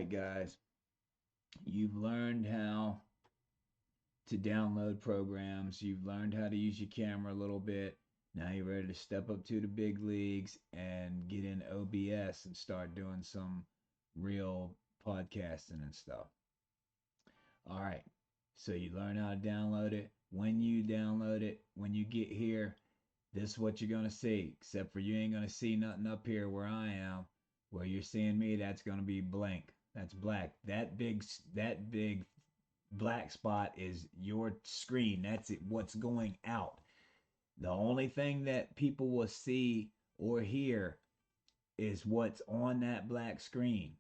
right, guys, you've learned how to download programs. You've learned how to use your camera a little bit. Now you're ready to step up to the big leagues and get in OBS and start doing some real podcasting and stuff. All right. So you learn how to download it. When you download it, when you get here, this is what you're going to see. Except for you ain't going to see nothing up here where I am. Where you're seeing me, that's going to be blank. That's black. That big black spot is your screen. That's it, what's going out. The only thing that people will see or hear is what's on that black screen.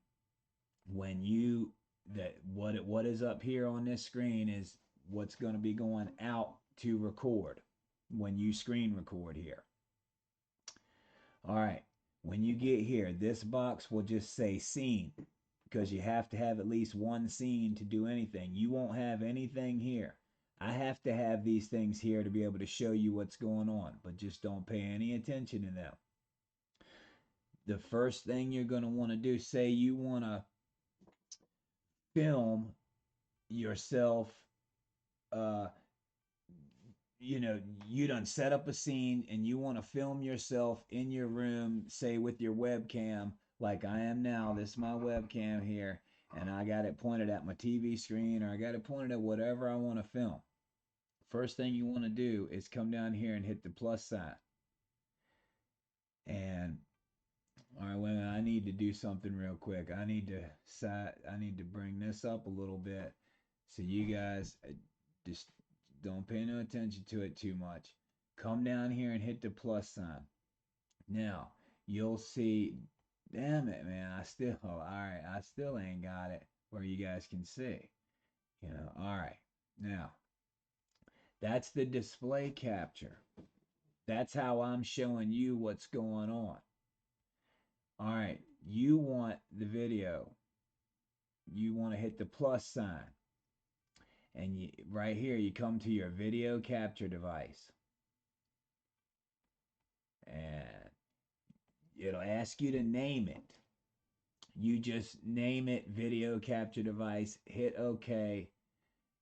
When you that what is up here on this screen is what's going to be going out to record when you screen record here. All right. When you get here, this box will just say scene because you have to have at least one scene to do anything. You won't have anything here. I have to have these things here to be able to show you what's going on, but just don't pay any attention to them. The first thing you're going to want to do, say you want to film yourself, uh, you done set up a scene and you want to film yourself in your room, say with your webcam, like I am now. This is my webcam here, and I got it pointed at my TV screen, or I got it pointed at whatever I want to film. First thing you want to do is come down here and hit the plus sign. And all right, wait a minute, I need to do something real quick. I need to bring this up a little bit so you guys just don't pay no attention to it too much. Come down here and hit the plus sign. Now, you'll see, damn it, man, I still ain't got it where you guys can see. All right. Now, that's the display capture. That's how I'm showing you what's going on. All right, you want the video. You want to hit the plus sign. And right here, you come to your video capture device. And it'll ask you to name it. You just name it video capture device, hit OK.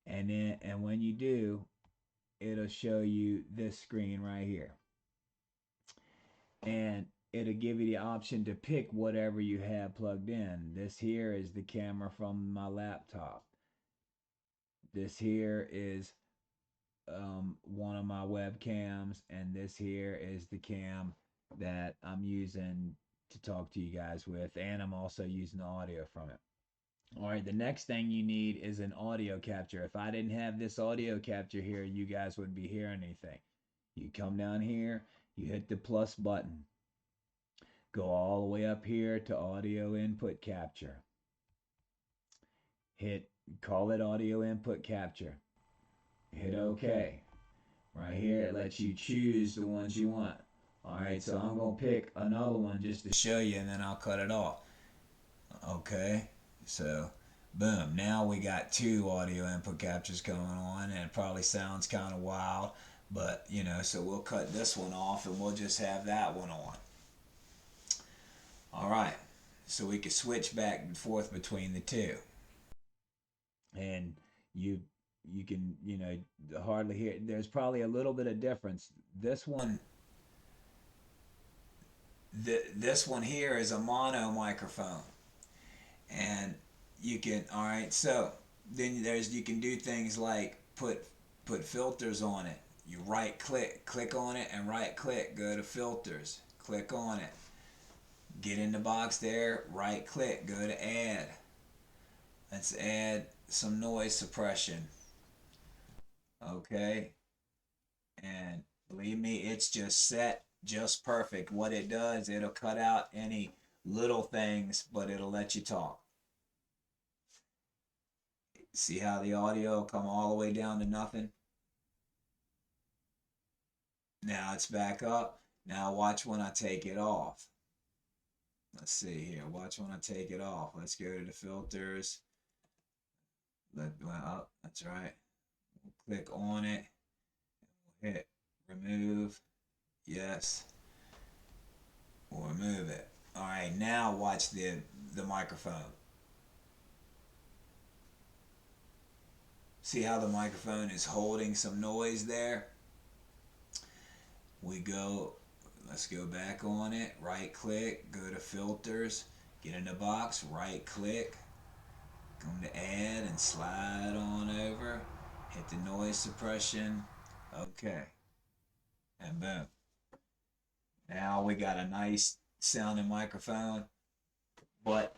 And when you do, it'll show you this screen right here. And it'll give you the option to pick whatever you have plugged in. This here is the camera from my laptop. This here is one of my webcams, and this here is the cam that I'm using to talk to you guys with, and I'm also using the audio from it. All right, the next thing you need is an audio capture. If I didn't have this audio capture here, you guys wouldn't be hearing anything. You come down here, you hit the plus button. Go all the way up here to audio input capture. Call it audio input capture. Hit OK. Right here, it lets you choose the ones you want. All right, so I'm going to pick another one just to show you, and then I'll cut it off. Okay, so boom. Now we got two audio input captures going on, and it probably sounds kind of wild, but so we'll cut this one off, and we'll just have that one on. All right, so we can switch back and forth between the two. And you can hardly hear. There's probably a little bit of difference. This one here is a mono microphone, and you can, all right, so then you can do things like put filters on it. You click on it, and right click, go to filters, click on it, get in the box there, right click, go to add. Let's add some noise suppression. Okay, and believe me, it's just set just perfect. What it does, it'll cut out any little things, but it'll let you talk. See how the audio will come all the way down to nothing? Now it's back up. Now watch when I take it off. Let's see here. Watch when I take it off. Let's go to the filters. That's right. We'll click on it. We'll hit remove. Yes. We'll remove it. All right. Now watch the microphone. See how the microphone is holding some noise there? Let's go back on it, right click, go to filters, get in the box, right click, come to add and slide on over, hit the noise suppression, okay, and boom. Now we got a nice sounding microphone, but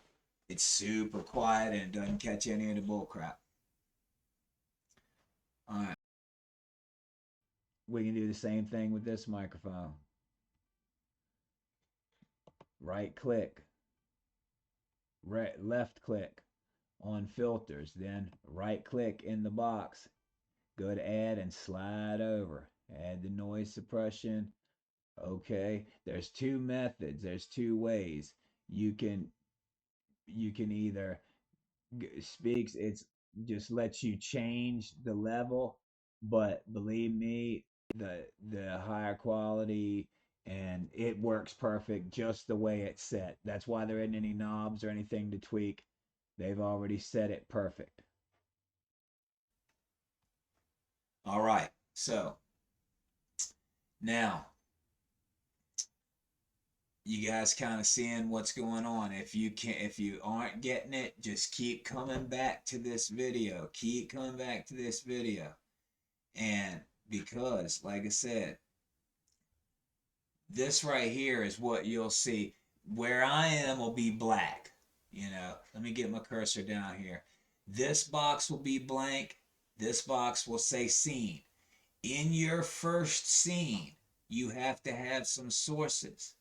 it's super quiet and it doesn't catch any of the bull crap. Alright, we can do the same thing with this microphone. Right click, left click on filters, then right click in the box, go to add and slide over, add the noise suppression. Okay, there's two methods, there's two ways you can either speaks, it's just lets you change the level, but believe me, the higher quality, and it works perfect just the way it's set. That's why there isn't any knobs or anything to tweak. They've already set it perfect. All right, so now you guys kind of seeing what's going on. If you aren't getting it, just keep coming back to this video. Keep coming back to this video. And because, like I said, this right here is what you'll see. Where I am will be black. You know, let me get my cursor down here. This box will be blank. This box will say scene. In your first scene, you have to have some sources.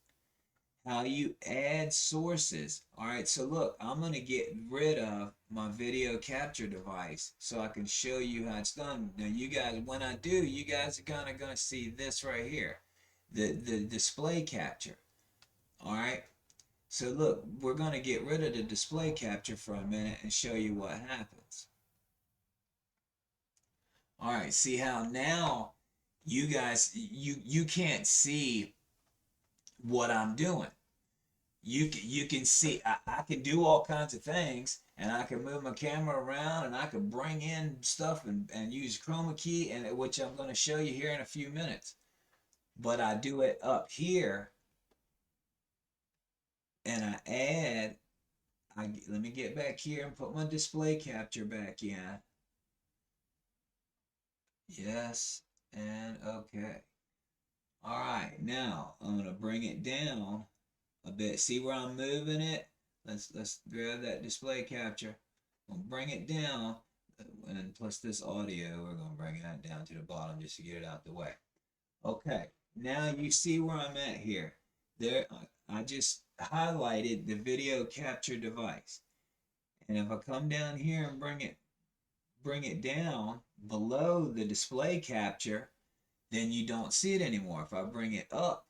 How you add sources. All right, so look, I'm going to get rid of my video capture device so I can show you how it's done. Now you guys, when I do, you guys are kind of going to see this right here, the display capture. All right, so look, we're going to get rid of the display capture for a minute and show you what happens. All right, see how now you guys, you can't see what I'm doing. You can see I can do all kinds of things, and I can move my camera around, and I can bring in stuff and use chroma key, and which I'm going to show you here in a few minutes. But I do it up here, and I add. Let me get back here and put my display capture back in. Yes, and okay. All right, now I'm going to bring it down a bit. See where I'm moving it? Let's grab that display capture. We'll bring it down, and plus this audio, we're gonna bring that down to the bottom just to get it out the way. Okay, now you see where I'm at here. There, I just highlighted the video capture device, and if I come down here and bring it down below the display capture, then you don't see it anymore. If I bring it up,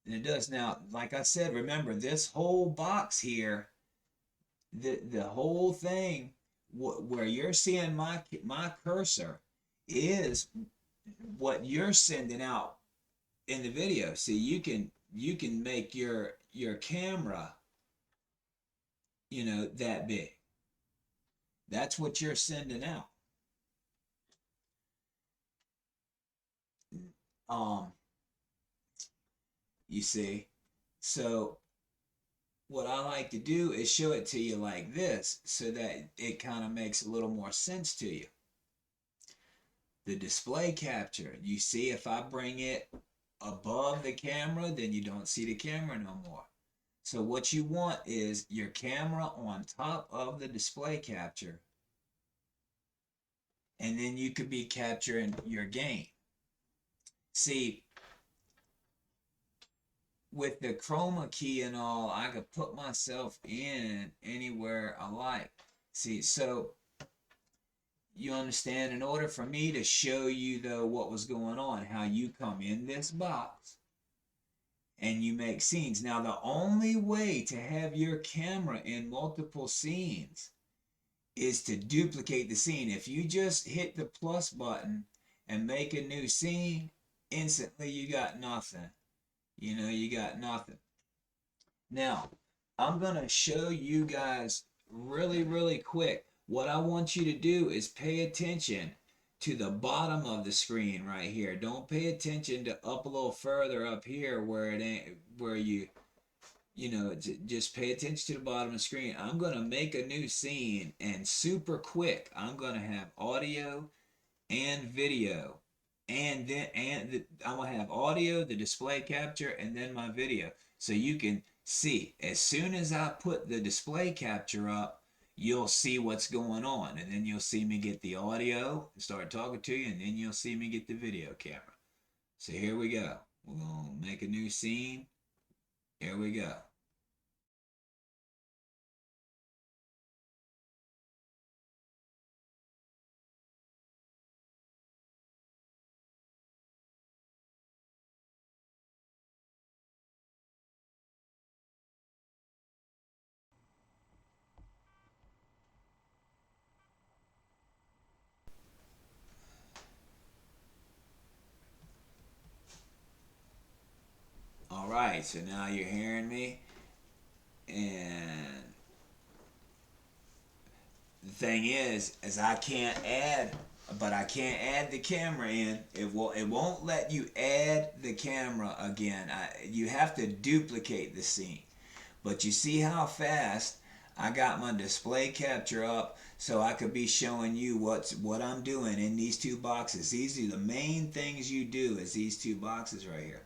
and it does. Now, like I said, remember this whole box here, the whole thing where you're seeing my cursor is what you're sending out in the video. See, you can make your camera, you know, that big. That's what you're sending out. Um, you see, so what I like to do is show it to you like this so that it kind of makes a little more sense to you. The display capture, you see, if I bring it above the camera, then you don't see the camera no more. So what you want is your camera on top of the display capture, and then you could be capturing your game. See, with the chroma key and all, I could put myself in anywhere I like. See, so you understand, in order for me to show you though what was going on, how you come in this box and you make scenes. Now the only way to have your camera in multiple scenes is to duplicate the scene. If you just hit the plus button and make a new scene, instantly you got nothing. You know, you got nothing. Now, I'm going to show you guys really quick what I want you to do is pay attention to the bottom of the screen right here. Don't pay attention to up a little further up here where it ain't, where you know, just pay attention to the bottom of the screen. I'm going to make a new scene, and super quick, I'm going to have audio and video. And then I'm going to have audio, the display capture, and then my video. So you can see, as soon as I put the display capture up, you'll see what's going on. And then you'll see me get the audio and start talking to you, and then you'll see me get the video camera. So here we go. We're going to make a new scene. Here we go. All right, so now you're hearing me, and the thing is I can't add, but I can't add the camera in. It won't let you add the camera again. You have to duplicate the scene. But you see how fast I got my display capture up, so I could be showing you what I'm doing in these two boxes. These are the main things you do, is these two boxes right here.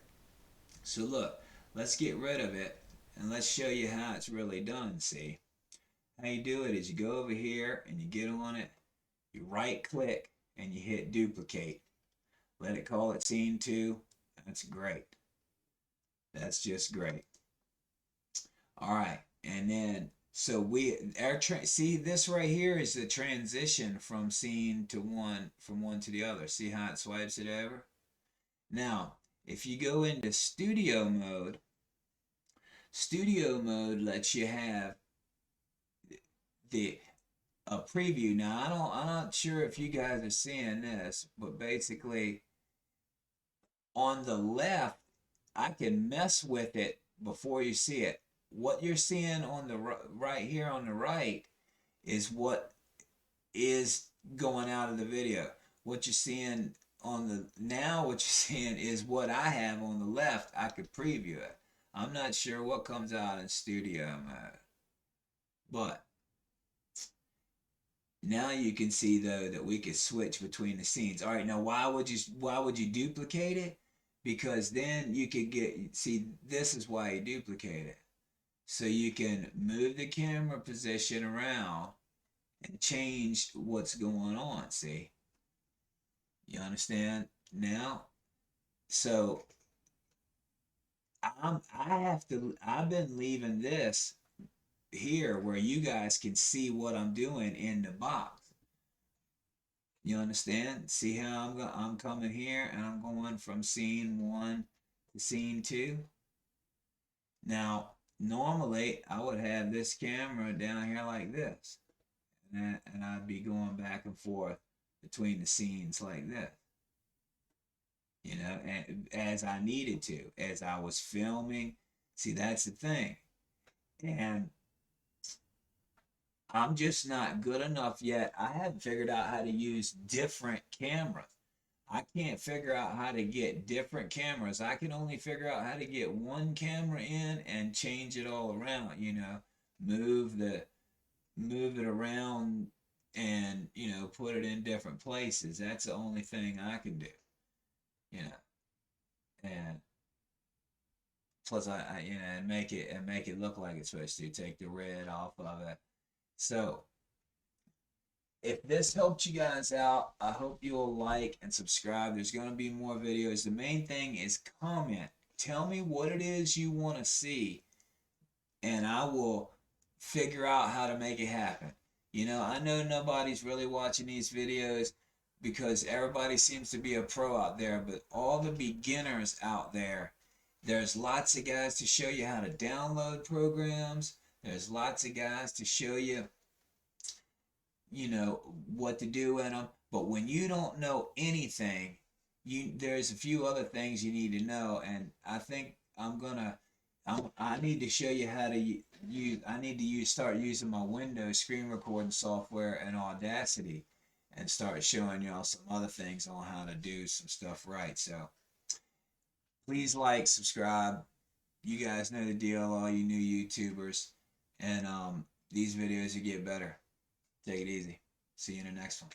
So look, let's get rid of it and let's show you how it's really done. See, how you do it is you go over here and you get on it, you right click and you hit duplicate. Let it call it scene 2. That's great. That's just great. All right, and then so see, this right here is the transition from scene to one, from one to the other. See how it swipes it over? Now, if you go into studio mode lets you have the a preview. Now I'm not sure if you guys are seeing this, but basically on the left, I can mess with it before you see it. What you're seeing on the right here on the right is what is going out of the video. What you're seeing on the now, what you're seeing is what I have on the left. I could preview it. I'm not sure what comes out in studio mode, but now you can see though that we could switch between the scenes. All right, now why would you duplicate it? Because then you could see, this is why you duplicate it. So you can move the camera position around and change what's going on. See? You understand now? So I've been leaving this here where you guys can see what I'm doing in the box. You understand? See how I'm coming here and I'm going from scene 1 to scene 2. Now, normally I would have this camera down here like this, and I'd be going back and forth between the scenes like this. You know, and as I needed to, as I was filming. See, that's the thing. And I'm just not good enough yet. I haven't figured out how to use different cameras. I can't figure out how to get different cameras. I can only figure out how to get one camera in and change it all around, you know, move it around and, you know, put it in different places. That's the only thing I can do, you know. And plus I you know, and make it look like it's supposed to. Take the red off of it. So if this helped you guys out, I hope you'll like and subscribe. There's going to be more videos. The main thing is comment. Tell me what it is you want to see, and I will figure out how to make it happen. You know, I know nobody's really watching these videos because everybody seems to be a pro out there, but all the beginners out there, there's lots of guys to show you how to download programs. There's lots of guys to show you, you know, what to do in them. But when you don't know anything, there's a few other things you need to know, and I think I'm gonna I need to show you how to use. I need to start using my Windows screen recording software and Audacity, and start showing y'all some other things on how to do some stuff right. So please like, subscribe. You guys know the deal, all you new YouTubers, and these videos will get better. Take it easy. See you in the next one.